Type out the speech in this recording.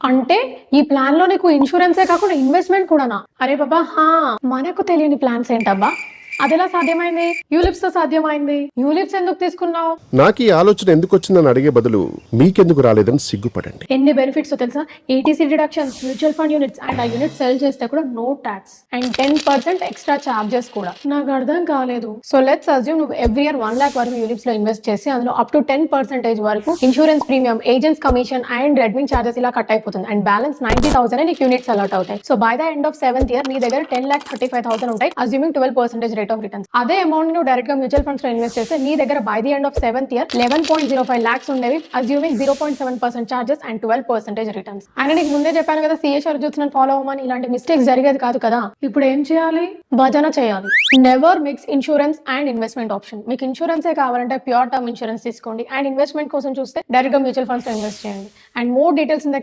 అంటే ఈ ప్లాన్ లో నీకు ఇన్సూరెన్సే కాకుండా ఇన్వెస్ట్మెంట్ కూడానా? అరే బాబా హా, మనకు తెలియని ప్లాన్స్ ఏంటబ్బా? అదెలా సాధ్యమైంది? యూలిప్స్ తో సాధ్యమైంది. యూలిప్స్ ఎందుకు తీసుకున్నావు? నాకు ఈ ఆలోచన ఎందుకు వచ్చిందని అడిగే బదులు మీకెందుకు రాలేదని సిగ్గుపడండి. ఎన్ని బెనిఫిట్స్ తెలుసా? ETC deductions, mutual fund units and ఆ యూనిట్ సెల్ చేస్తే కూడా no tax and 10% extra charges కూడా. నాకు అర్థం కాలేదు. సో లెట్స్ అజ్యూమ్ నువ్వు ఎవ్రీ ఇయర్ 1 lakh వరకు యూలిప్స్ లో ఇన్వెస్ట్ చేసి అందులో అప్ టు 10% వరకు insurance premium, agents commission and admin charges ఇలా కట్ అయిపోతుంది అండ్ బ్యాలెన్స్ 90,000 నీకు యూనిట్స్ అలాట్ అవుతాయి. So by the end of 7th year నీ దగ్గర 10,35,000 ఉంటాయి, అజ్యూమింగ్ 12% రేట్ ఆఫ్ రిటర్న్స్. అదే అమౌంట్ నువ్వు డైరెక్ట్ గా మ్యూచువల్ ఫండ్స్ లో ఇన్వెస్ట్ చేస్తే నీ దగ్గర by the end of 7th year 11.05 lakhs ఉండేవి, అజ్యూమింగ్ 0.7% చార్జెస్ అండ్ 12% రిటర్న్స్. ఆయన నీకు ముందే చెప్పాను కదా సిఏ షరతులను ఫాలో అవ్వమని. ఇలాంటి మిస్టేక్స్ జరిగేది కాదు కదా. ఇప్పుడు ఏం చేయాలి? భజన చేయాలి. Never mix insurance and investment option. మీకు ఇన్సూరెన్సే కావాలంటే ప్యూర్ టర్మ్ ఇన్సూరెన్స్ తీసుకోండి అండ్ ఇన్వెస్ట్మెంట్ కోసం చూస్తే డైరెక్ట్ గా మ్యూచువల్ ఫండ్స్ లో ఇన్వెస్ట్ చేయండి. And more details in the